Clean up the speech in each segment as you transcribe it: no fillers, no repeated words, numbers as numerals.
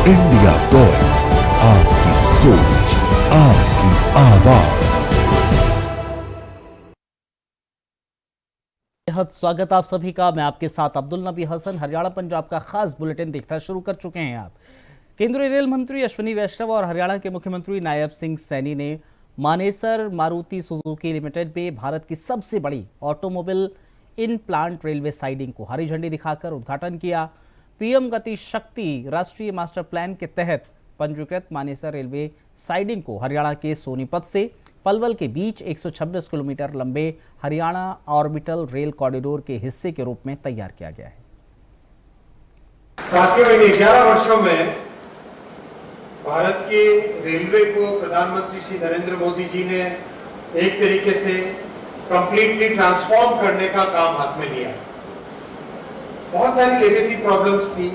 India voice, आपकी सोच, आपकी आवाज। बेहद स्वागत आप सभी का। मैं आपके साथ अब्दुल नबी हसन। हरियाणा पंजाब का खास बुलेटिन देखना शुरू कर चुके हैं आप। केंद्रीय रेल मंत्री अश्विनी वैष्णव और हरियाणा के मुख्यमंत्री नायब सिंह सैनी ने मानेसर मारुति सुजुकी लिमिटेड में भारत की सबसे बड़ी automobile in plant railway siding को हरी झंडी दिखाकर उद्घाटन किया। पीएम गति शक्ति राष्ट्रीय मास्टर प्लान के तहत पंजीकृत मानेसर रेलवे साइडिंग को हरियाणा के सोनीपत से पलवल के बीच 126 किलोमीटर लंबे हरियाणा ऑर्बिटल रेल कॉरिडोर के हिस्से के रूप में तैयार किया गया है। साथियों, इन 11 वर्षों में भारत के रेलवे को प्रधानमंत्री श्री नरेंद्र मोदी जी ने एक तरीके से कंप्लीटली ट्रांसफॉर्म करने का काम हाथ में लिया है। बहुत सारी लेगेसी प्रॉब्लम्स थी।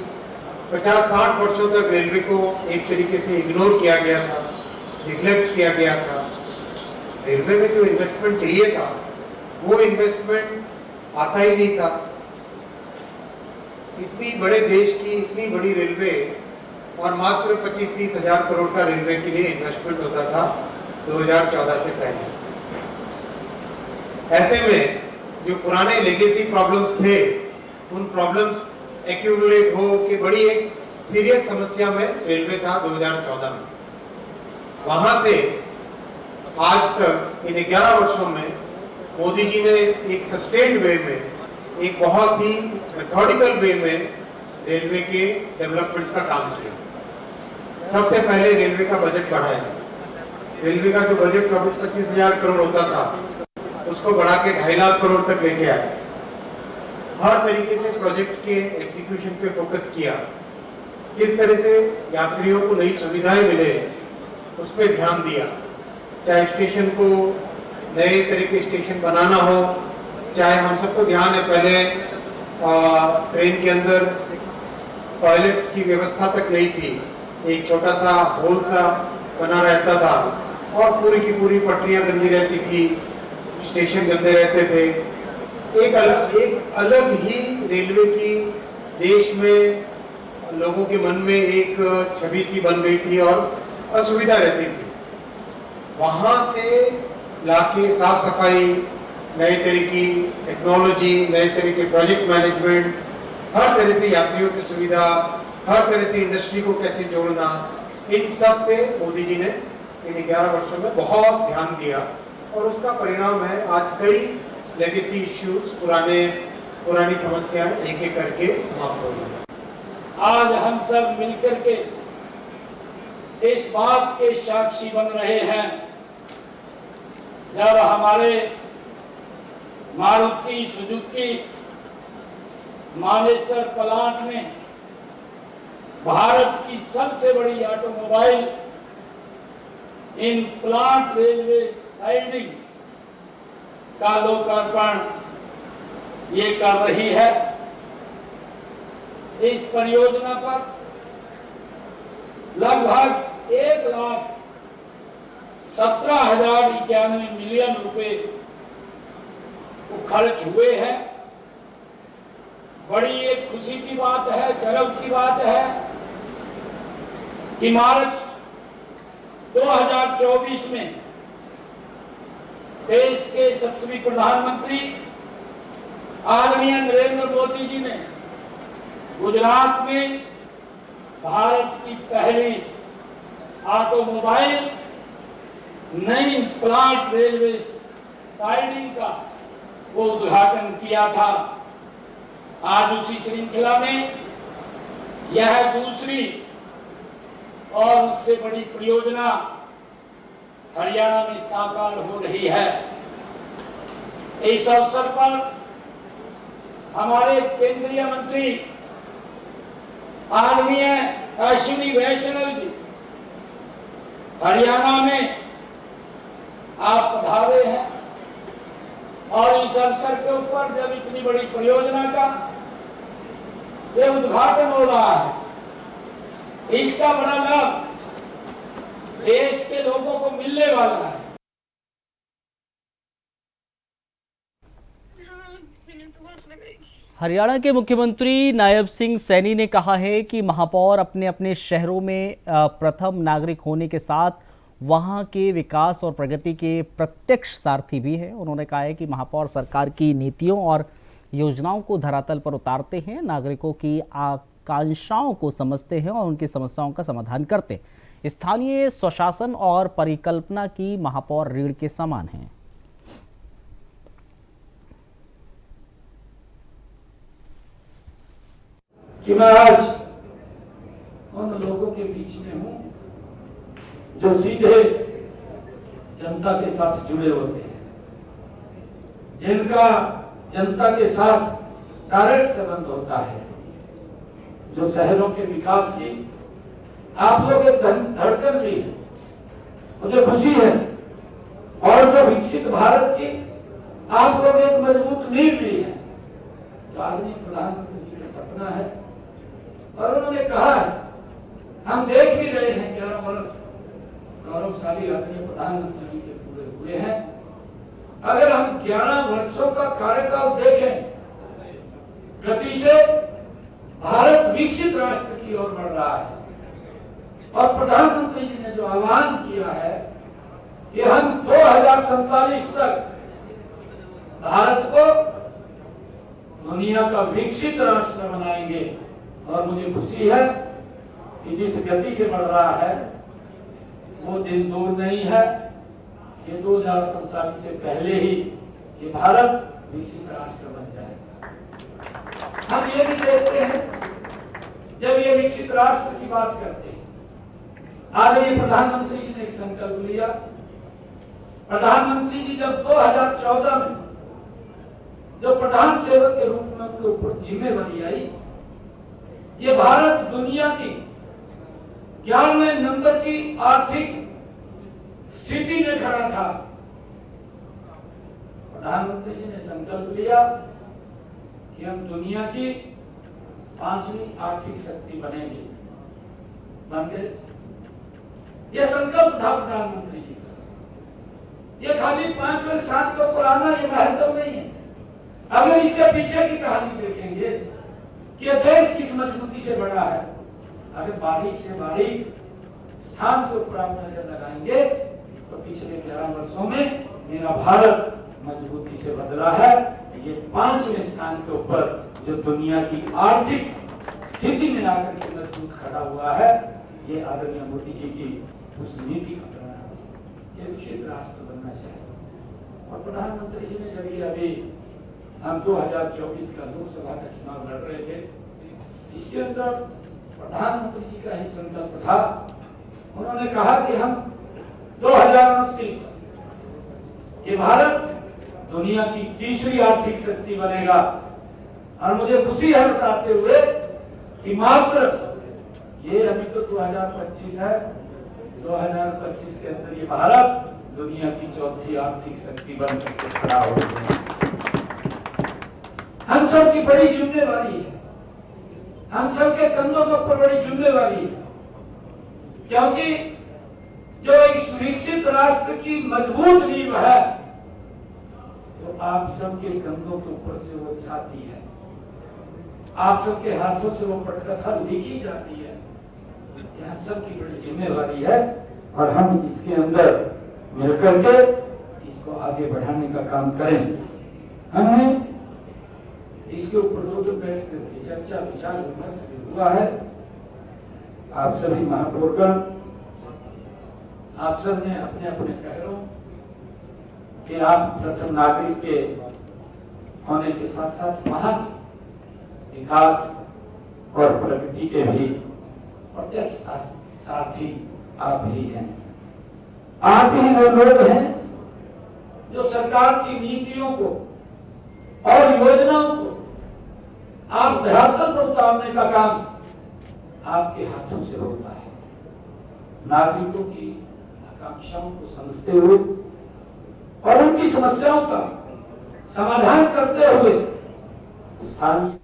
50-60 वर्षों तक रेलवे को एक तरीके से इग्नोर किया गया था, निग्लेक्ट किया गया था। रेलवे में जो इन्वेस्टमेंट चाहिए था वो इन्वेस्टमेंट आता ही नहीं था। इतनी बड़े देश की इतनी बड़ी रेलवे और मात्र 25-30 हजार करोड़ का रेलवे के लिए इन्वेस्टमेंट होता था 2014 से पहले। ऐसे में जो पुराने लेगेसी प्रॉब्लम्स थे, उन प्रॉब्लम्स एक्यूमुलेट हो के बड़ी एक सीरियस समस्या में रेलवे था 2014 में। वहां से आज तक इन 11 वर्षों में मोदी जी ने एक सस्टेन्ड वे में, एक बहुत ही मेथोडिकल वे में रेलवे के डेवलपमेंट का काम किया। सबसे पहले रेलवे का बजट बढ़ाया। रेलवे का जो बजट 24-25 हजार करोड़ होता था उसको बढ़ा के 2.5 लाख करोड़ तक लेके आए। हर तरीके से प्रोजेक्ट के एग्जीक्यूशन पे फोकस किया। किस तरह से यात्रियों को नई सुविधाएं मिले उस पर ध्यान दिया। चाहे स्टेशन को नए तरह के स्टेशन बनाना हो, चाहे हम सबको ध्यान है पहले ट्रेन के अंदर टॉयलेट्स की व्यवस्था तक नहीं थी। एक छोटा सा होल सा बना रहता था और पूरी की पूरी पटरियां गंदी रहती थी, स्टेशन गंदे रहते थे। एक अलग ही रेलवे की देश में लोगों के मन में एक छवि सी बन गई थी और असुविधा रहती थी। वहां से लाके साफ सफाई, नए तरह की टेक्नोलॉजी, नए तरह के प्रोजेक्ट मैनेजमेंट, हर तरह से यात्रियों की सुविधा, हर तरह से इंडस्ट्री को कैसे जोड़ना, इन सब पे मोदी जी ने इन 11 वर्षों में बहुत ध्यान दिया और उसका परिणाम है आज कई लेगेसी इश्यूज, पुरानी समस्याएं एक एक करके समाप्त हो रही है। आज हम सब मिलकर के इस बात के साक्षी बन रहे हैं जब हमारे मारुति सुजुकी मानेसर प्लांट में भारत की सबसे बड़ी automobile in plant railway siding का लोकार्पण ये कर रही है। इस परियोजना पर लगभग 1,17,091 मिलियन रुपए खर्च हुए हैं। बड़ी एक खुशी की बात है, गर्व की बात है कि मार्च 2024 में देश के यशस्वी प्रधानमंत्री आदरणीय नरेंद्र मोदी जी ने गुजरात में भारत की पहली ऑटोमोबाइल नई प्लांट रेलवे साइडिंग का वो उद्घाटन किया था। आज उसी श्रृंखला में यह दूसरी और उससे बड़ी परियोजना हरियाणा में साकार हो रही है। इस अवसर पर हमारे केंद्रीय मंत्री आदरणीय अश्विनी वैष्णव जी हरियाणा में आप पधारे हैं और इस अवसर के ऊपर जब इतनी बड़ी परियोजना का ये उद्घाटन हो रहा है, इसका बड़ा लाभ देश के लोगों को मिलने वाला है। हरियाणा के मुख्यमंत्री नायब सिंह सैनी ने कहा है कि महापौर अपने अपने शहरों में प्रथम नागरिक होने के साथ वहां के विकास और प्रगति के प्रत्यक्ष सारथी भी हैं। उन्होंने कहा है कि महापौर सरकार की नीतियों और योजनाओं को धरातल पर उतारते हैं, नागरिकों की आकांक्षाओं को समझते हैं और उनकी समस्याओं का समाधान करते हैं। स्थानीय स्वशासन और परिकल्पना की महापौर रीढ़ के समान हैं। कि मैं आज उन लोगों के बीच में हूं जो सीधे जनता के साथ जुड़े होते हैं, जिनका जनता के साथ डायरेक्ट संबंध होता है, जो शहरों के विकास की आप लोग एक धड़कन भी है। मुझे खुशी है और जो विकसित भारत की आप लोग एक मजबूत नींव भी है। तो आदरणीय प्रधानमंत्री जी का सपना है और उन्होंने कहा है, हम देख भी रहे हैं 11 वर्ष गौरवशाली आदरणीय प्रधानमंत्री जी के पूरे हुए हैं। अगर हम 11 वर्षों का कार्यकाल देखें, गति से भारत विकसित राष्ट्र की ओर बढ़ रहा है और प्रधानमंत्री जी ने जो आह्वान किया है कि हम 2047 तक भारत को दुनिया का विकसित राष्ट्र बनाएंगे। और मुझे खुशी है कि जिस गति से बढ़ रहा है वो दिन दूर नहीं है कि 2047 से पहले ही ये भारत विकसित राष्ट्र बन जाएगा। हम ये भी देखते हैं, जब ये विकसित राष्ट्र की बात करते हैं, आदरणीय प्रधानमंत्री जी ने एक संकल्प लिया। प्रधानमंत्री जी जब 2014 में जो प्रधान सेवक के रूप में उनके ऊपर जिम्मेवारी आई, ये भारत दुनिया की 11वें नंबर की आर्थिक स्थिति में खड़ा था। प्रधानमंत्री जी ने संकल्प लिया कि हम दुनिया की 5वीं आर्थिक शक्ति बनेंगे। बन गए। यह संकल्प था प्रधानमंत्री जी का। यह खाली 5वें स्थान को पुराना ये महत्व नहीं है। अगर इसके पीछे की कहानी देखेंगे कि यह देश किस मजबूती से बढ़ा है, अगर बारीक से बारीक स्थान के ऊपर आप नजर लगाएंगे तो पिछले 11 वर्षों में मेरा भारत मजबूती से बदला है। ये 5वें स्थान के ऊपर जो दुनिया की आर्थिक स्थिति में आकर के मजबूत खड़ा हुआ है, ये आदरणीय मोदी जी की उस नीति का परिणाम है। ये विकसित राष्ट्र बनना चाहिए। और प्रधानमंत्री जी ने जब ये अभी हम 2024 का लोकसभा का चुनाव लड़ रहे थे, इसके अंदर प्रधानमंत्री जी का ही संकल्प था। उन्होंने कहा कि हम 2029 तक ये भारत दुनिया की तीसरी आर्थिक शक्ति बनेगा। और मुझे खुशी है बताते हुए कि मात्र ये अभी तो 2025 है, 2025 के अंदर ये भारत दुनिया की चौथी आर्थिक शक्ति बन करके खड़ा हो गया। हम सब की बड़ी जिम्मेवारी है, हम सब के कंधों के ऊपर बड़ी जिम्मेवारी है, क्योंकि जो इस विकसित राष्ट्र की मजबूत नींव है, तो आप सबके कंधों के ऊपर से वो जाती है, आप सबके हाथों से वो पटकथा लिखी जाती है। ये हम सब की बड़ी जिम्मेवारी है और हम इसके अंदर मिलकर के इसको आगे बढ़ाने का काम करें। हमने इसके ऊपर 2 दिन बैठ करके चर्चा विचार विमर्श हुआ है। आप सभी महापौरगण, आप सब ने अपने अपने शहरों के आप प्रथम नागरिक के होने के साथ साथ वहां विकास और प्रगति के भी प्रत्यक्ष साथी आप ही हैं। आप ही वो लोग हैं जो सरकार की नीतियों को और योजनाओं को आप धरातल पर उतारने का काम आपके हाथों से होता है। नागरिकों की आकांक्षाओं को समझते हुए और उनकी समस्याओं का समाधान करते हुए स्थानीय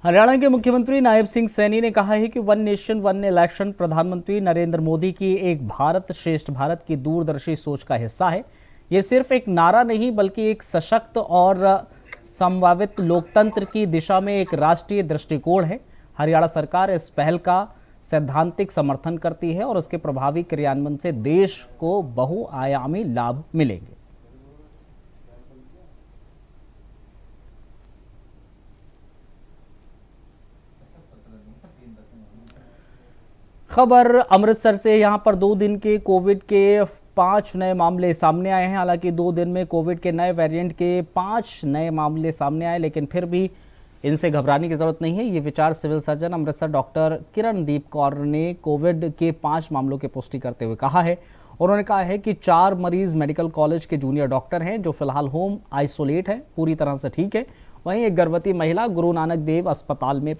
हरियाणा के मुख्यमंत्री नायब सिंह सैनी ने कहा है कि वन नेशन वन इलेक्शन प्रधानमंत्री नरेंद्र मोदी की एक भारत श्रेष्ठ भारत की दूरदर्शी सोच का हिस्सा है। ये सिर्फ एक नारा नहीं बल्कि एक सशक्त और संभावित लोकतंत्र की दिशा में एक राष्ट्रीय दृष्टिकोण है। हरियाणा सरकार इस पहल का सैद्धांतिक समर्थन करती है और उसके प्रभावी क्रियान्वयन से देश को बहुआयामी लाभ मिलेंगे। खबर अमृतसर से। यहां पर 2 दिन के कोविड के 5 नए मामले सामने आए हैं। हालांकि 2 दिन में कोविड के नए वेरिएंट के 5 नए मामले सामने आए, लेकिन फिर भी इनसे घबराने की जरूरत नहीं है। ये विचार civil surgeon Amritsar doctor Kirandeep Kaur ने कोविड के 5 मामलों की पुष्टि करते हुए कहा है। उन्होंने कहा है कि 4 मरीज मेडिकल कॉलेज के जूनियर डॉक्टर हैं जो फिलहाल होम आइसोलेट है, पूरी तरह से ठीक है। वहीं एक गर्भवती महिला गुरु नानक देव अस्पताल में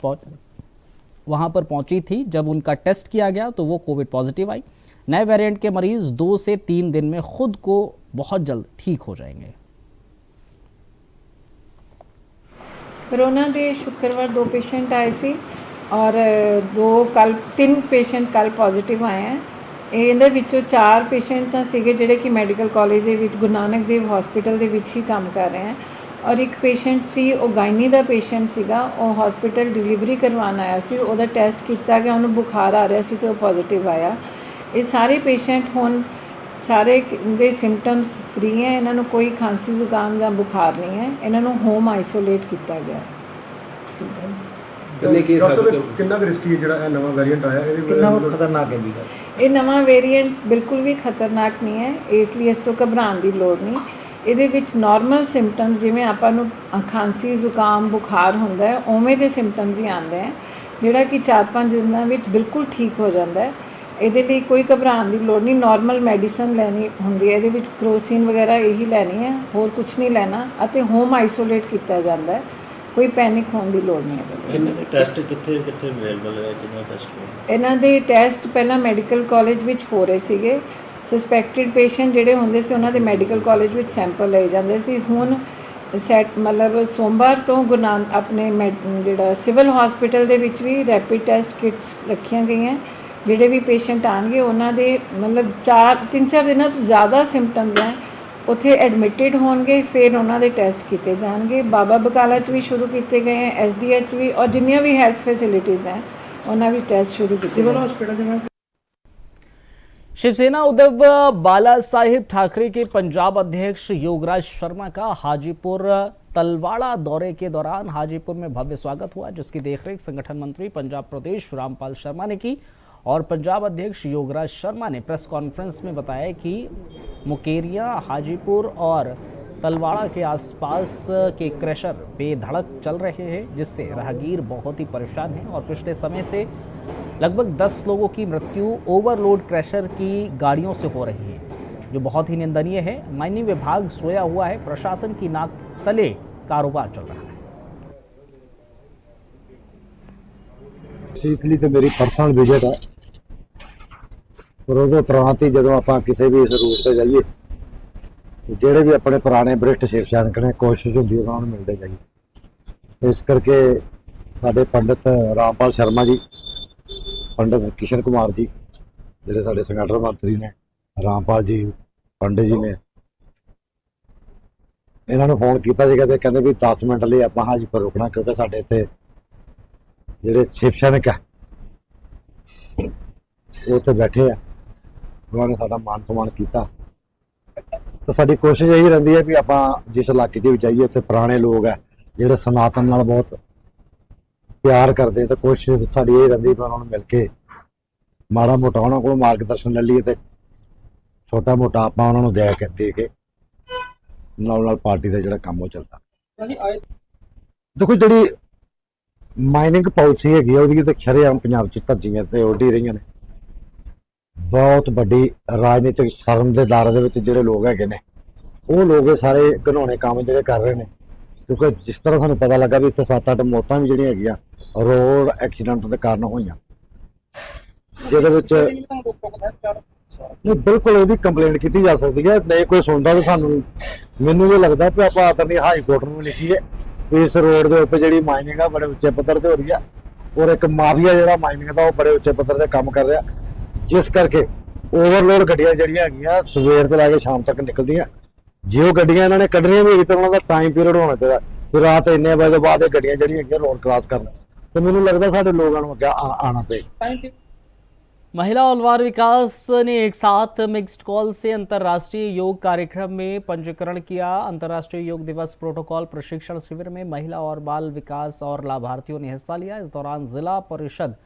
वहां पर पहुंची थी। जब उनका टेस्ट किया गया तो वो कोविड पॉजिटिव आई। नए वेरिएंट के मरीज 2 से 3 दिन में खुद को बहुत जल्द ठीक हो जाएंगे। कोरोना के शुक्रवार 2 पेशेंट आए सी और 3 पेशेंट कल पॉजिटिव आए हैं। ਇਹਦੇ ਵਿੱਚੋਂ 4 पेशेंट ਤਾਂ ਸੀਗੇ ਜਿਹੜੇ ਕਿ ਮੈਡੀਕਲ ਕਾਲਜ ਦੇ ਵਿੱਚ ਗੁਰੂ ਨਾਨਕ ਦੇਵ ਹਸਪੀਟਲ ਦੇ ਵਿੱਚ ਹੀ ਕੰਮ ਕਰ ਰਹੇ ਹਨ ਔਰ ਇੱਕ पेशेंट ਸੀ ਉਹ ਗਾਇਨੀ ਦਾ पेशेंट ਸੀਗਾ। ਉਹ ਹਸਪੀਟਲ ਡਿਲੀਵਰੀ ਕਰਵਾਉਣ ਆਇਆ ਸੀ। ਉਹਦਾ ਟੈਸਟ ਕੀਤਾ ਗਿਆ, ਉਹਨੂੰ ਬੁਖਾਰ ਆ ਰਿਹਾ ਸੀ ਤੇ ਉਹ ਪੋਜ਼ਿਟਿਵ ਆਇਆ। ਇਹ ਸਾਰੇ पेशेंट ਹੁਣ ਸਾਰੇ ਦੇ ਸਿੰਪਟਮਸ ਫ੍ਰੀ ਹੈ। ਇਹਨਾਂ ਨੂੰ ਕੋਈ ਖਾਂਸੀ ਜ਼ੁਕਾਮ ਜਾਂ ਬੁਖਾਰ ਨਹੀਂ ਹੈ। ਇਹਨਾਂ ਨੂੰ ਹੋਮ ਆਈਸੋਲੇਟ ਕੀਤਾ ਗਿਆ। ਕਿੰਨਾ ਰਿਸਕੀ ਜਿਹੜਾ ਇਹ ਨਵਾਂ ਵੇਰੀਐਂਟ ਆਇਆ ਇਹਦੇ ਕਿੰਨਾ ਖਤਰਨਾਕ ਹੈ ਜੀ? ਇਹ ਨਵਾਂ ਵੇਰੀਐਂਟ ਬਿਲਕੁਲ ਵੀ ਖਤਰਨਾਕ ਨਹੀਂ ਹੈ, ਇਸ ਲਈ ਇਸ ਤੋਂ ਘਬਰਾਉਣ ਦੀ ਲੋੜ ਨਹੀਂ। ਇਹਦੇ ਵਿੱਚ ਨਾਰਮਲ ਸਿੰਪਟਮਸ ਜਿਵੇਂ ਆਪਾਂ ਨੂੰ ਖਾਂਸੀ ਜ਼ੁਕਾਮ ਬੁਖਾਰ ਹੁੰਦਾ ਹੈ ਉਵੇਂ ਦੇ ਸਿੰਪਟਮਸ ਹੀ ਆਉਂਦੇ ਹੈ, ਜਿਹੜਾ ਕਿ 4-5 ਦਿਨਾਂ ਵਿੱਚ ਬਿਲਕੁਲ ਠੀਕ ਹੋ ਜਾਂਦਾ ਹੈ। ਇਹਦੇ ਲਈ ਕੋਈ ਘਬਰਾਉਣ ਦੀ ਲੋੜ ਨਹੀਂ। ਨਾਰਮਲ ਮੈਡੀਸਨ ਲੈਣੀ ਹੁੰਦੀ ਹੈ, ਇਹਦੇ ਵਿੱਚ ਕਰੋਸਿਨ ਵਗੈਰਾ ਇਹੀ ਲੈਣੀ ਹੈ, ਹੋਰ ਕੁਝ ਨਹੀਂ ਲੈਣਾ ਅਤੇ ਹੋਮ ਆਈਸੋਲੇਟ ਕੀਤਾ ਜਾਂਦਾ ਹੈ। ਕੋਈ ਪੈਨਿਕ ਹੋਣ ਦੀ ਲੋੜ ਨਹੀਂ ਹੈ। ਕਿੰਨੇ ਟੈਸਟ ਕਿੱਥੇ ਅਵੇਲੇਬਲ ਹੈ? ਕਿੰਨੇ ਟੈਸਟ ਇਹਨਾਂ ਦੇ ਟੈਸਟ ਪਹਿਲਾਂ ਮੈਡੀਕਲ ਕਾਲਜ ਵਿੱਚ ਹੋ ਰਹੇ ਸੀਗੇ। ਸਸਪੈਕਟਡ ਪੇਸ਼ੈਂਟ ਜਿਹੜੇ ਹੁੰਦੇ ਸੀ ਉਹਨਾਂ ਦੇ ਮੈਡੀਕਲ ਕਾਲਜ ਵਿੱਚ ਸੈਂਪਲ ਲਏ ਜਾਂਦੇ ਸੀ। ਹੁਣ ਮਤਲਬ ਸੋਮਵਾਰ ਤੋਂ ਆਪਣੇ ਜਿਹੜਾ ਸਿਵਲ ਹਸਪੀਟਲ ਦੇ ਵਿੱਚ ਵੀ ਰੈਪਿਡ ਟੈਸਟ ਕਿਟਸ ਰੱਖੀਆਂ ਗਈਆਂ। ਜਿਹੜੇ ਵੀ ਪੇਸ਼ੈਂਟ ਆਣਗੇ ਉਹਨਾਂ ਦੇ ਮਤਲਬ 3-4 ਦਿਨਾਂ ਤੋਂ ਜ਼ਿਆਦਾ ਸਿੰਪਟਮਸ ਹੈ ਉੱਥੇ ਐਡਮਿਟਡ ਹੋਣਗੇ, ਫਿਰ ਉਹਨਾਂ ਦੇ ਟੈਸਟ ਕੀਤੇ ਜਾਣਗੇ। ਬਾਬਾ ਬਕਾਲਾ 'ਚ ਵੀ ਸ਼ੁਰੂ ਕੀਤੇ ਗਏ ਹੈ, SDH ਵੀ, ਔਰ ਜਿੰਨੀਆਂ ਵੀ ਹੈਲਥ ਫੈਸਿਲਿटीज़ हैं उन्हें भी टेस्ट शुरू किए। सिविल हॉस्पिटल में शिवसेना उद्धव बाला साहिब ठाकरे के पंजाब अध्यक्ष योगराज शर्मा का हाजीपुर तलवाड़ा दौरे के दौरान हाजीपुर में भव्य स्वागत हुआ, जिसकी देखरेख संगठन मंत्री पंजाब प्रदेश रामपाल शर्मा ने की। और पंजाब अध्यक्ष योगराज शर्मा ने प्रेस कॉन्फ्रेंस में बताया कि मुकेरिया, हाजीपुर और तलवाड़ा के आसपास के क्रशर बेधड़क चल रहे हैं, जिससे राहगीर बहुत ही परेशान हैं। और पिछले समय से लगभग 10 लोगों की मृत्यु ओवरलोड क्रशर की गाड़ियों से हो रही है, जो बहुत ही निंदनीय है। माइनिंग विभाग सोया हुआ है, प्रशासन की नाक तले कारोबार चल रहा है। ਸੀਕਲੀ ਤੇ ਮੇਰੀ ਪਰਸਨਲ ਵਿਜ਼ਿਟ ਹੈ, ਪਰ ਉਹਦੇ ਉਪਰੰਤ ਹੀ ਜਦੋਂ ਆਪਾਂ ਕਿਸੇ ਵੀ ਇਸ ਰੂਟ ਤੇ ਜਾਈਏ ਜਿਹੜੇ ਵੀ ਆਪਣੇ ਪੁਰਾਣੇ ਬ੍ਰਿਟਿਸ਼ ਸ਼ਿਵ ਸੈਨਿਕ ਨੇ ਕੋਸ਼ਿਸ਼ ਹੁੰਦੀ ਹੈ ਉਹਨਾਂ ਨੂੰ ਮਿਲਦੇ ਜਾਈਏ। ਇਸ ਕਰਕੇ ਸਾਡੇ ਪੰਡਿਤ ਰਾਮਪਾਲ ਸ਼ਰਮਾ ਜੀ, ਪੰਡਿਤ ਕਿਸ਼ਨ ਕੁਮਾਰ ਜੀ ਜਿਹੜੇ ਸਾਡੇ ਸੰਗਠਨ ਮੰਤਰੀ ਨੇ, ਰਾਮਪਾਲ ਜੀ ਪੰਡਿਤ ਜੀ ਨੇ, ਇਹਨਾਂ ਨੂੰ ਫੋਨ ਕੀਤਾ ਸੀਗਾ ਤੇ ਕਹਿੰਦੇ ਵੀ 10 ਮਿੰਟ ਲਈ ਆਪਾਂ ਹਾਜੀਪੁਰ ਰੁਕਣਾ, ਕਿਉਂਕਿ ਸਾਡੇ ਇੱਥੇ ਜਿਹੜੇ ਸ਼ਿਵ ਸੈਨਿਕ ਆ ਉਹ ਉੱਥੇ ਬੈਠੇ ਆ। ਉਹਨਾਂ ਨੇ ਸਾਡਾ ਮਾਨ ਸਨਮਾਨ ਕੀਤਾ। ਤਾਂ ਸਾਡੀ ਕੋਸ਼ਿਸ਼ ਇਹੀ ਰਹਿੰਦੀ ਹੈ ਵੀ ਆਪਾਂ ਜਿਸ ਇਲਾਕੇ 'ਚ ਵੀ ਜਾਈਏ ਉੱਥੇ ਪੁਰਾਣੇ ਲੋਕ ਆ ਜਿਹੜੇ ਸਨਾਤਨ ਨਾਲ ਬਹੁਤ ਪਿਆਰ ਕਰਦੇ, ਤਾਂ ਕੋਸ਼ਿਸ਼ ਸਾਡੀ ਇਹ ਰਹਿੰਦੀ ਵੀ ਉਹਨਾਂ ਨੂੰ ਮਿਲ ਕੇ ਮਾੜਾ ਮੋਟਾ ਉਹਨਾਂ ਕੋਲ ਮਾਰਗਦਰਸ਼ਨ ਲੈ ਲਈਏ ਤੇ ਛੋਟਾ ਮੋਟਾ ਆਪਾਂ ਉਹਨਾਂ ਨੂੰ ਦੇ ਕੇ ਨਾਲ ਪਾਰਟੀ ਦਾ ਜਿਹੜਾ ਕੰਮ ਉਹ ਚੱਲਦਾ। ਦੇਖੋ ਜਿਹੜੀ ਮਾਈਨਿੰਗ ਪਾਲਿਸੀ ਹੈਗੀ ਆ ਉਹਦੀ ਤੇ ਸ਼ਰੇਆਮ ਪੰਜਾਬ 'ਚ ਧੱਜੀਆਂ ਤੇ ਉੱਡੀ ਰਹੀਆਂ ਨੇ। ਬਹੁਤ ਵੱਡੀ ਰਾਜਨੀਤਿਕ ਸ਼ਰਮ ਦੇ ਦਾਇਰੇ ਦੇ ਵਿੱਚ ਜਿਹੜੇ ਲੋਕ ਹੈਗੇ ਨੇ ਉਹ ਲੋਕ ਇਹ ਸਾਰੇ ਘਿਨਾਉਣੇ ਕੰਮ ਜਿਹੜੇ ਕਰ ਰਹੇ ਨੇ, ਕਿਉਂਕਿ ਜਿਸ ਤਰ੍ਹਾਂ ਸਾਨੂੰ ਪਤਾ ਲੱਗਾ ਵੀ ਇੱਥੇ 7-8 ਮੌਤਾਂ ਵੀ ਜਿਹੜੀਆਂ ਹੈਗੀਆਂ ਰੋਡ ਐਕਸੀਡੈਂਟ ਦੇ ਕਾਰਨ ਹੋਈਆਂ, ਜਿਹਦੇ ਵਿੱਚ ਬਿਲਕੁਲ ਉਹਦੀ ਕੰਪਲੇਂਟ ਕੀਤੀ ਜਾ ਸਕਦੀ ਹੈ। ਨਹੀਂ ਕੋਈ ਸੁਣਦਾ ਤਾਂ ਮੈਨੂੰ ਇਹ ਲੱਗਦਾ ਵੀ ਆਪਾਂ ਆਦਰਨੀ ਹਾਈ ਕੋਰਟ ਨੂੰ ਲਿਖੀਏ ਇਸ ਰੋਡ ਦੇ ਉੱਤੇ ਜਿਹੜੀ ਮਾਈਨਿੰਗ ਆ ਬੜੇ ਉੱਚੇ ਪੱਧਰ ਤੇ ਹੋ ਰਹੀ ਆ, ਔਰ ਇੱਕ ਮਾਫੀਆ ਜਿਹੜਾ ਮਾਈਨਿੰਗ ਦਾ ਉਹ ਬੜੇ ਉੱਚੇ ਪੱਧਰ ਤੇ ਕੰਮ ਕਰ ਰਿਹਾ, ਜਿਸ ਕਰਕੇ ਓਵਰਲੋਡ ਗੱਡੀਆਂ ਜਿਹੜੀਆਂ ਹੈਗੀਆਂ ਸਵੇਰ ਤੋਂ ਲੈ ਕੇ ਸ਼ਾਮ ਤੱਕ ਨਿਕਲਦੀਆਂ। ਜੇ ਉਹ ਗੱਡੀਆਂ ਇਹਨਾਂ ਨੇ ਕੱਢਣੀਆਂ ਵੀ ਹੈਗੀ ਤਾਂ ਉਹਨਾਂ ਦਾ ਟਾਈਮ ਪੀਰੀਅਡ ਹੋਣਾ ਚਾਹੀਦਾ। ਫਿਰ ਰਾਤ ਇੰਨੇ ਵਜੇ ਤੋਂ ਬਾਅਦ ਇਹ ਗੱਡੀਆਂ ਜਿਹੜੀਆਂ ਹੈਗੀਆਂ ਰੋਡ ਕ੍ਰਾਸ ਕਰਨ, ਤੇ ਮੈਨੂੰ ਲੱਗਦਾ ਸਾਡੇ ਲੋਕਾਂ ਨੂੰ ਅੱਗੇ ਆਉਣਾ ਪਏਗਾ। महिला और बाल विकास ने एक साथ मिक्स्ड कॉल से अंतर्राष्ट्रीय योग कार्यक्रम में पंजीकरण किया। अंतर्राष्ट्रीय योग दिवस प्रोटोकॉल प्रशिक्षण शिविर में महिला और बाल विकास और लाभार्थियों ने हिस्सा लिया। इस दौरान जिला परिषद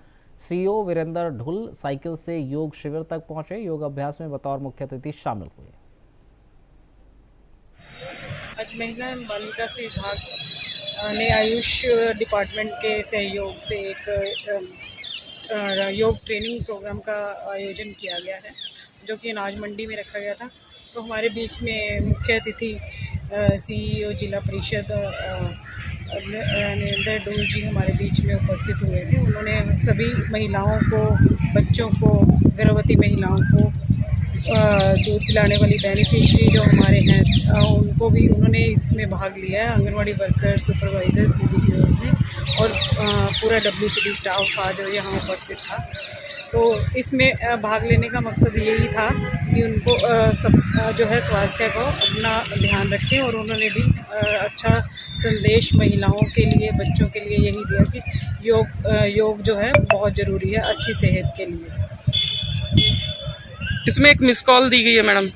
सीईओ वीरेंद्र ढुल साइकिल से योग शिविर तक पहुंचे। योग अभ्यास में बतौर मुख्य अतिथि शामिल हुए। आज महिला एवं बाल विकास विभाग ने आयुष डिपार्टमेंट के सहयोग से एक योग ट्रेनिंग प्रोग्राम का आयोजन किया गया है, जो कि अनाज मंडी में रखा गया था। तो हमारे बीच में मुख्य अतिथि सीईओ जिला परिषद वीरेंद्र ढोल जी हमारे बीच में उपस्थित हुए थे। उन्होंने सभी महिलाओं को, बच्चों को, गर्भवती महिलाओं को, दूध पिलाने वाली बेनिफिशियरी जो हमारे हैं उनको भी उन्होंने इसमें भाग लिया है। आंगनवाड़ी वर्कर, सुपरवाइजर, CDPOs में, और पूरा WCD स्टाफ आज यहाँ उपस्थित था। तो इसमें भाग लेने का मकसद यही था कि उनको सब जो है स्वास्थ्य को अपना ध्यान रखें, और उन्होंने भी अच्छा संदेश महिलाओं के लिए, बच्चों के लिए यही दिया कि योग जो है बहुत ज़रूरी है अच्छी सेहत के लिए। इसमें एक मिस कॉल दी गई है मैडम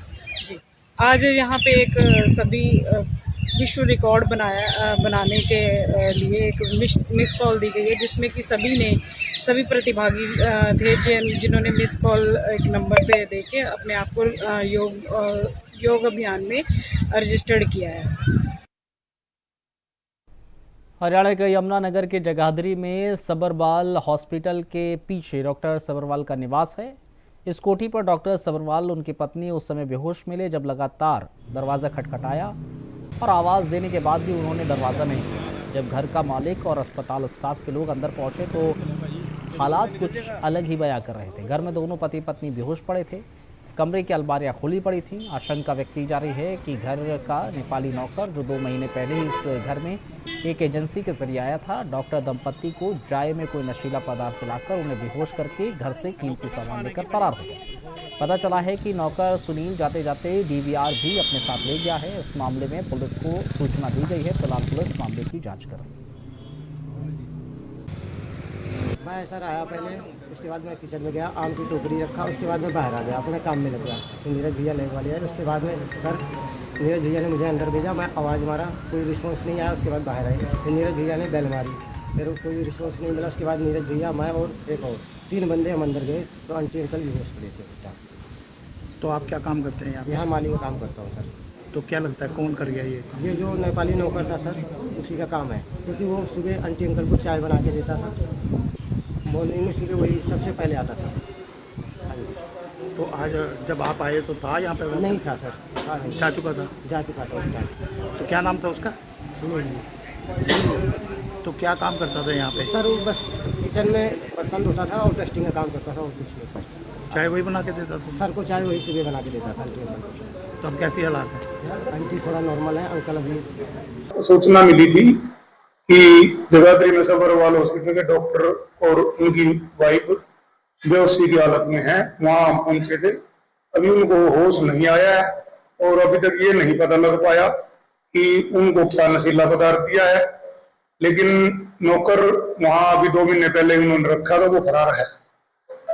जी। आज यहाँ पे एक सभी विश्व रिकॉर्ड बनाने के लिए एक मिस कॉल दी गई है, जिसमें कि सभी प्रतिभागी थे जिन्होंने मिस कॉल एक नंबर पे देके अपने आप को योग अभियान में रजिस्टर्ड किया है। हरियाणा के यमुनानगर के जगाधरी में सबरवाल हॉस्पिटल के पीछे डॉक्टर सबरवाल का निवास है। इस कोठी पर डॉक्टर सबरवाल, उनकी पत्नी उस समय बेहोश मिले जब लगातार दरवाज़ा खटखटाया और आवाज़ देने के बाद भी उन्होंने दरवाज़ा नहीं खोला। जब घर का मालिक और अस्पताल स्टाफ के लोग अंदर पहुंचे तो हालात कुछ अलग ही बयां कर रहे थे। घर में दोनों पति पत्नी बेहोश पड़े थे। कमरे की अलमारियां खुली पड़ी थीं। आशंका व्यक्त की जा रही है कि घर का नेपाली नौकर, जो 2 महीने पहले ही इस घर में एक एजेंसी के जरिए आया था, डॉक्टर दंपत्ति को चाय में कोई नशीला पदार्थ पिलाकर उन्हें बेहोश करके घर से कीमती सामान लेकर फरार हो गया। पता चला है कि नौकर सुनील जाते जाते DVR भी अपने साथ ले गया है। इस मामले में पुलिस को सूचना दी गई है। फिलहाल पुलिस मामले की जाँच कर रही है। मैं सर आया पहले, उसके बाद मैं किचन में गया, आम की टोकरी रखा, उसके बाद मैं बाहर आ गया, अपने काम में लग गया। तो नीरज भैया लेने वाले हैं। उसके बाद में सर नीरज भैया ने मुझे अंदर भेजा, मैं आवाज़ मारा, कोई रिस्पॉन्स नहीं आया। उसके बाद बाहर आई, फिर नीरज भैया ने बेल मारी, फिर कोई रिस्पॉन्स नहीं मिला। उसके बाद नीरज भैया, मैं और एक और 3 बंदे हम अंदर गए, तो आंटी अंकल बेहोश पड़े थे। तो आप क्या काम करते हैं यहाँ माली में काम करता हूँ सर। तो क्या लगता है कौन कर गया ये जो नेपाली नौकर था सर, उसी का काम है, क्योंकि वो सुबह आंटी अंकल को चाय बना के देता था। मॉर्निंग में सुबह वही सबसे पहले आता था। तो आज जब आप आए तो था यहाँ पे? नहीं था सर, जा चुका था उस टाइम। तो क्या नाम था उसका? तो क्या काम करता था यहाँ पे? सर वो बस किचन में बर्तन धोता था और टेस्टिंग का काम करता था, और कुछ नहीं। चाय वही बना के देता था सर को? चाय वही सुबह बना के देता था। तो अब कैसी हालात है? आंटी थोड़ा नॉर्मल है, अंकल अभी। सूचना मिली थी कि जगाधरी में सबरवाल हॉस्पिटल के डॉक्टर और उनकी वाइफ बेहोशी की हालत में है। वहां हम पहुंचे थे। अभी उनको होश नहीं आया है, और अभी तक ये नहीं पता लग पाया कि उनको क्या नशीला पदार्थ दिया है। लेकिन नौकर वहां अभी 2 महीने पहले उन्होंने रखा था, वो फरार है।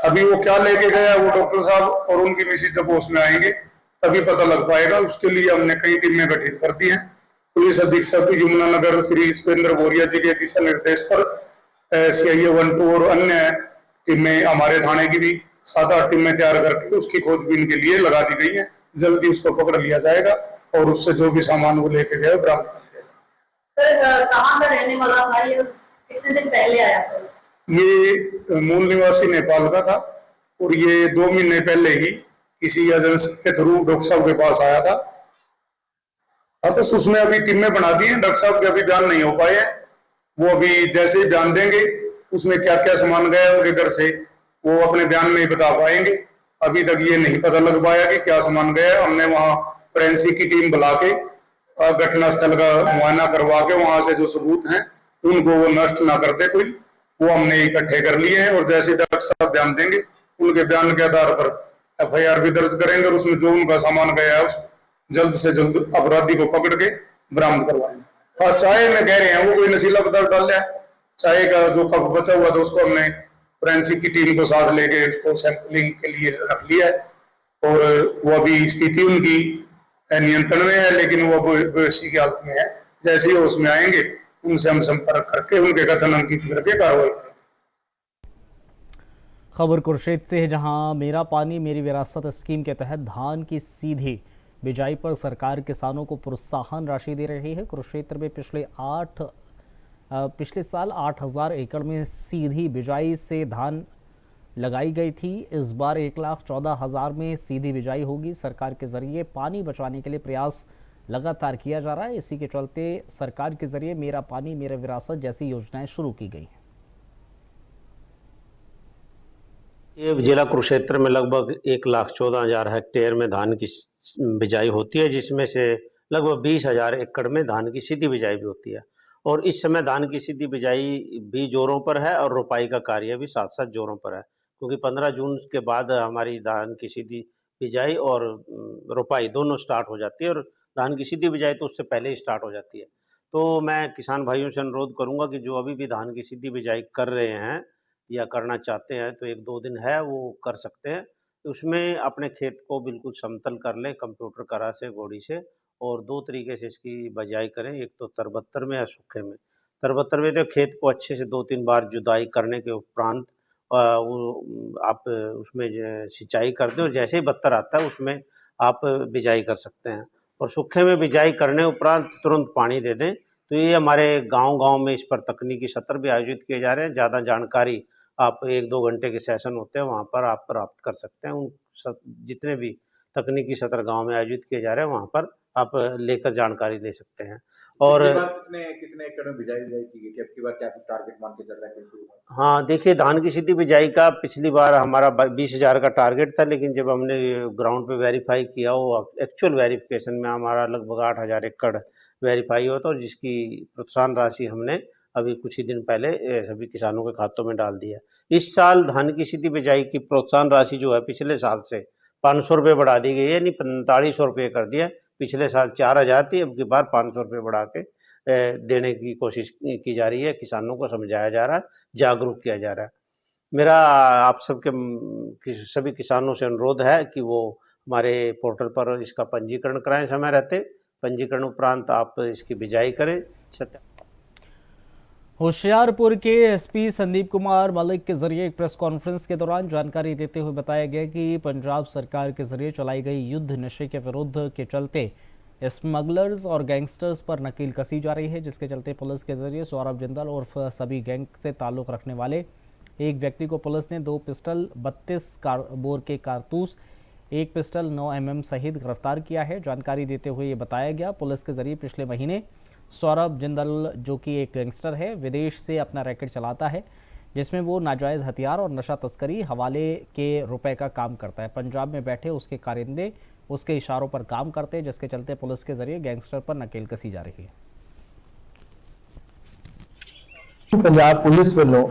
अभी वो क्या लेके गया वो डॉक्टर साहब और उनकी मिसेज जब होश में आएंगे तभी पता लग पाएगा। उसके लिए हमने कई टीमें गठित कर दी हैं। पुलिस अधीक्षक यमुनानगर श्री सुरेंद्र बोरिया जी के दिशा निर्देश पर CIA 1, 2 और अन्य टीमें, हमारे थाने की भी 7-8 टीमें तैयार करके उसकी खोजबीन के लिए लगा दी गई है। जल्दी उसको पकड़ लिया जाएगा और उससे जो भी सामान वो लेके गए बरामद कर लिया। सर कहाँ का रहने वाला था ये? कितने दिन पहले आया था? ये मूल निवासी नेपाल का था, और ये 2 महीने पहले ही किसी एजेंसी के थ्रू डॉक्टर साहब के पास आया था। अब बस उसमें अभी टीमें बना दी हैं। डॉक्टर साहब के अभी बयान नहीं हो पाए हैं। वो अभी जैसे ही बयान देंगे उसमें क्या क्या सामान गया उनके घर से, वो अपने बयान में ही बता पाएंगे। अभी तक ये नहीं पता लग पाया कि क्या सामान गया। हमने वहां फोरेंसिक की टीम बुला के घटना स्थल का मुआयना करवा के वहां से जो सबूत हैं उनको वो नष्ट ना करते कोई, वो हमने इकट्ठे कर लिए हैं। और जैसे डॉक्टर साहब बयान देंगे उनके बयान के आधार पर FIR भी दर्ज करेंगे, और उसमें जो उनका सामान गया है उसको जल्द से जल्द अपराधी को पकड़ के बरामद करवाएंगे। हाँ, चाय में कह रहे हैं वो कोई नशीला पदार्थ डाल रहा है। चाय का जो कप बचा हुआ था उसको हमने फोरेंसिक की टीम को साथ लेके उसको सैंपलिंग के लिए रख लिया है और वो अभी स्थिति उनकी नियंत्रण में है, लेकिन वो बेहोशी की हालत में है। जैसे ही उसमें आएंगे उनसे हम संपर्क करके उनके कथन अंकित करके कार्रवाई करेंगे। खबर कुरुक्षेत्र से है, जहां मेरा पानी मेरी विरासत स्कीम के तहत धान की सीधी बिजाई पर सरकार किसानों को प्रोत्साहन राशि दे रही है। कुरुक्षेत्र में पिछले साल 8,000 एकड़ में सीधी बिजाई से धान लगाई गई थी। इस बार 1,14,000 में सीधी बिजाई होगी। सरकार के जरिए पानी बचाने के लिए प्रयास लगातार किया जा रहा है। इसी के चलते सरकार के जरिए मेरा पानी मेरा विरासत जैसी योजनाएं शुरू की गई हैं। ये जिला कुरुक्षेत्र में लगभग 1,14,000 हेक्टेयर में धान की बिजाई होती है, जिसमें से लगभग 20,000 एकड़ में धान की सीधी बिजाई भी होती है। और इस समय धान की सीधी बिजाई भी जोरों पर है और रोपाई का कार्य भी साथ साथ जोरों पर है, क्योंकि 15 जून के बाद हमारी धान की सीधी बिजाई और रोपाई दोनों स्टार्ट हो जाती है। और धान की सीधी बिजाई तो उससे पहले ही स्टार्ट हो जाती है। तो मैं किसान भाइयों से अनुरोध करूँगा कि जो अभी भी धान की सीधी बिजाई कर रहे हैं या करना चाहते हैं तो 1-2 दिन है वो कर सकते हैं। उसमें अपने खेत को बिल्कुल समतल कर लें कंप्यूटर करा से, घोड़ी से, और 2 तरीके से इसकी बिजाई करें। एक तो तरबत्तर में या सूखे में। तरबत्तर में तो खेत को अच्छे से 2-3 बार जुताई करने के उपरांत आप उसमें सिंचाई कर दें और जैसे ही बत्तर आता है उसमें आप बिजाई कर सकते हैं। और सूखे में बिजाई करने उपरांत तुरंत पानी दे दें। तो ये हमारे गांव-गांव में इस पर तकनीकी सत्र भी आयोजित किए जा रहे हैं। ज़्यादा जानकारी आप 1-2 घंटे के सेशन होते हैं, वहाँ पर आप प्राप्त कर सकते हैं। उन जितने भी तकनीकी सत्र गांव में आयोजित किए जा रहे हैं वहाँ पर आप लेकर जानकारी ले सकते हैं। और कितने एकड़ में बिजाई की गई थी? अब की बार क्या टारगेट मान के चल रहा है? हाँ, देखिए, धान की सीधी बिजाई का पिछली बार हमारा 20,000 का टारगेट था, लेकिन जब हमने ग्राउंड पे वेरीफाई किया वो एक्चुअल वेरिफिकेशन में हमारा लगभग 8,000 एकड़ वेरीफाई हुआ था, और जिसकी प्रोत्साहन राशि हमने अभी कुछ ही दिन पहले सभी किसानों के खातों में डाल दी है। इस साल धान की सीधी बिजाई की प्रोत्साहन राशि जो है पिछले साल से 500 रुपये बढ़ा दी गई है, यानी 4500 रुपये कर दिया। पिछले साल 4,000 थी, अब की बार 500 रुपये बढ़ा के देने की कोशिश की जा रही है। किसानों को समझाया जा रहा है, जागरूक किया जा रहा है। मेरा आप सबके सभी किसानों से अनुरोध है कि वो हमारे पोर्टल पर इसका पंजीकरण कराएं समय रहते। पंजीकरण उपरांत आप इसकी बिजाई करें। होशियारपुर के एसपी संदीप कुमार मलिक के जरिए एक प्रेस कॉन्फ्रेंस के दौरान जानकारी देते हुए बताया गया कि पंजाब सरकार के जरिए चलाई गई युद्ध नशे के विरुद्ध के चलते स्मगलर्स और गैंगस्टर्स पर नकेल कसी जा रही है, जिसके चलते पुलिस के जरिए सौरभ जिंदल और सभी गैंग से ताल्लुक रखने वाले एक व्यक्ति को पुलिस ने 2 पिस्टल, 32 बोर के कारतूस, 1 पिस्टल 9 mm सहित गिरफ्तार किया है। जानकारी देते हुए ये बताया गया, पुलिस के जरिए पिछले महीने सौरभ जिंदल, जो कि एक गैंगस्टर है, विदेश से अपना रैकेट चलाता है, जिसमें वो नाजायज़ हथियार और नशा तस्करी, हवाले के रुपए का काम करता है। पंजाब में बैठे उसके कारिंदे उसके इशारों पर काम करते हैं, जिसके चलते पुलिस के जरिए गैंगस्टर पर नकेल कसी जा रही है। पंजाब पुलिस वालों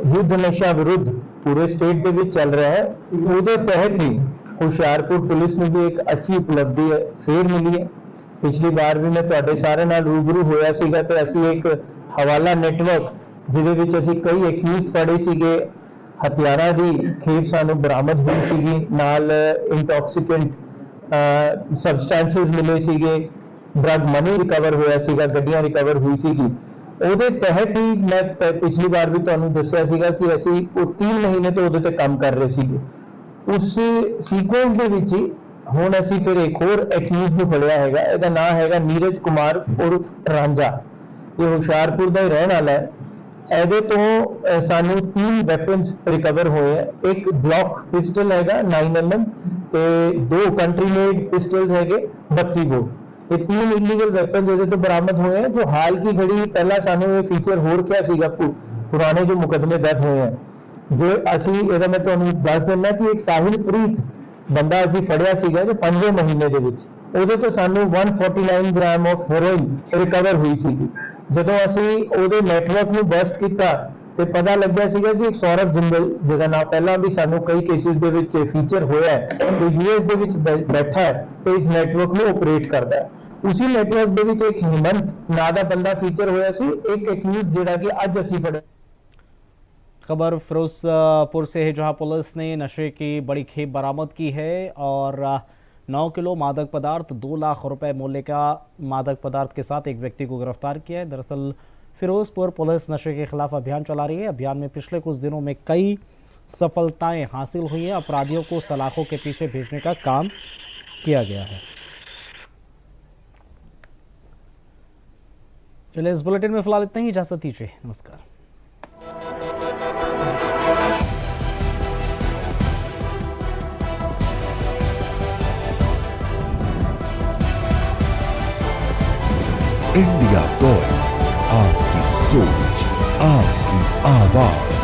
युद्ध नशा विरुद्ध पूरे स्टेट ਦੇ ਵਿੱਚ ਚੱਲ ਰਿਹਾ ਹੈ। ਉਹਦੇ ਤਹਿਤ ਹੀ ਹੁਸ਼ਿਆਰਪੁਰ ਪੁਲਿਸ ਨੂੰ ਵੀ ਇੱਕ ਅੱਛੀ ਉਪਲਬਧੀ ਫੇਰ ਮਿਲੀ ਹੈ। ਪਿਛਲੀ ਵਾਰ ਵੀ ਮੈਂ ਤੁਹਾਡੇ ਸਾਰੇ ਨਾਲ ਰੂਬਰੂ ਹੋਇਆ ਸੀਗਾ ਤੇ ਅਸੀਂ ਇੱਕ ਹਵਾਲਾ ਨੈਟਵਰਕ ਜਿਹਦੇ ਵਿੱਚ ਅਸੀਂ ਕਈ ਐਕਿਊਜ਼ ਫੜੇ ਸੀਗੇ, ਹਥਿਆਰਾਂ ਦੀ ਖੇਪ ਸਾਨੂੰ ਬਰਾਮਦ ਹੋਈ ਸੀਗੀ, ਨਾਲ ਇੰਟੌਕਸੀਕੈਂਟ ਸਬਸਟੈਂਸਸ ਮਿਲੇ ਸੀਗੇ, ਡਰਗ ਮਨੀ ਰਿਕਵਰ ਹੋਇਆ ਸੀਗਾ, ਗੱਡੀਆਂ ਰਿਕਵਰ ਹੋਈ ਸੀਗੀ। ਉਹਦੇ ਤਹਿਤ ਹੀ ਮੈਂ ਪਿਛਲੀ ਵਾਰ ਵੀ ਤੁਹਾਨੂੰ ਦੱਸਿਆ ਸੀਗਾ ਕਿ ਅਸੀਂ ਉਹ 3 ਮਹੀਨੇ ਤੋਂ ਉਹਦੇ ਤੇ ਕੰਮ ਕਰ ਰਹੇ ਸੀਗੇ। ਉਸ ਸੀਕੁਐਂਸ ਦੇ ਵਿੱਚ ਹੀ ਹੁਣ ਅਸੀਂ ਫਿਰ ਇੱਕ ਹੋਰ ਐਕਿਊਜ਼ ਨੂੰ ਫੜਿਆ ਹੈਗਾ। ਇਹਦਾ ਨਾਮ ਹੈਗਾ ਨੀਰਜ ਕੁਮਾਰ ਉਰਫ ਰਾਂਝਾ। ਇਹ ਹੁਸ਼ਿਆਰਪੁਰ ਦਾ ਹੀ ਰਹਿਣ ਵਾਲਾ ਹੈ। ਇਹਦੇ ਤੋਂ ਸਾਨੂੰ 3 ਵੈਪਨਸ ਰਿਕਵਰ ਹੋਏ ਹੈ। ਇੱਕ ਬਲੌਕ ਪਿਸਟਲ ਹੈਗਾ 9 mm ਤੇ 2 ਕੰਟਰੀ ਮੇਡ ਪਿਸਟਲਸ ਹੈਗੇ 32 ਬੋਰ। ਇਹ 3 ਇਲੀਗਲ ਵੈਪਨ ਇਹਦੇ ਤੋਂ ਬਰਾਮਦ ਹੋਏ ਹੈ, ਜੋ ਹਾਲ ਕੀ ਘੜੀ ਪਹਿਲਾਂ ਸਾਨੂੰ ਇਹ ਫੀਚਰ ਹੋਰ ਕਿਹਾ ਸੀਗਾ ਪੁਰਾਣੇ ਜੋ ਮੁਕਦਮੇ ਦਰਜ ਹੋਏ ਹੈ। ਜੋ ਅਸੀਂ ਇਹਦਾ ਮੈਂ ਤੁਹਾਨੂੰ ਦੱਸ ਦਿੰਦਾ ਕਿ ਇੱਕ ਸਾਹਿਲਪ੍ਰੀਤ ਬੰਦਾ ਅਸੀਂ ਫੜਿਆ ਸੀਗਾ ਜੋ 5ਵੇਂ ਮਹੀਨੇ ਦੇ ਵਿੱਚ, ਉਹਦੇ ਤੋਂ ਸਾਨੂੰ 149 ਗ੍ਰਾਮ ਆਫ ਹੈਰੋਇਨ ਰਿਕਵਰ ਹੋਈ ਸੀਗੀ। ਜਦੋਂ ਅਸੀਂ ਉਹਦੇ ਨੈਟਵਰਕ ਨੂੰ ਬਸਟ ਕੀਤਾ ਤੇ ਪਤਾ ਲੱਗਿਆ ਸੀਗਾ ਕਿ ਇੱਕ ਸੌਰਭ ਜਿੰਦਲ, ਜਿਹਦਾ ਨਾਮ ਪਹਿਲਾਂ ਵੀ ਸਾਨੂੰ ਕਈ ਕੇਸਿਸ ਦੇ ਵਿੱਚ ਫੀਚਰ ਹੋਇਆ ਹੈ, ਤੇ US ਦੇ ਵਿੱਚ ਬੈਠਾ ਹੈ ਤੇ ਇਸ ਨੈਟਵਰਕ ਨੂੰ ਆਪਰੇਟ ਕਰਦਾ ਹੈ। उसी नेटवर्क ਦੇ ਵਿੱਚ ਇੱਕ ਹਿੰਮਤ ਨਾਂ ਦਾ ਬੰਦਾ ਫੀਚਰ ਹੋਇਆ ਸੀ, ਇੱਕ ਐਕਿਊਜ਼ ਜਿਹੜਾ कि ਅੱਜ ਅਸੀਂ ਫੜਿਆ। खबर फिरोजपुर से है, जहां पुलिस ने नशे की बड़ी खेप बरामद की है और 9 किलो मादक पदार्थ 2 लाख रुपए मूल्य का मादक पदार्थ के साथ एक व्यक्ति को गिरफ्तार किया है। दरअसल फिरोजपुर पुलिस नशे के खिलाफ अभियान चला रही है। अभियान में पिछले कुछ दिनों में कई सफलताएं हासिल हुई हैं। अपराधियों को सलाखों के पीछे भेजने का काम किया गया है। चलिए इस बुलेटिन में फिलहाल इतना ही, इजाजत दीजिए, नमस्कार। इंडिया वॉइस, आपकी सोच, आपकी आवाज।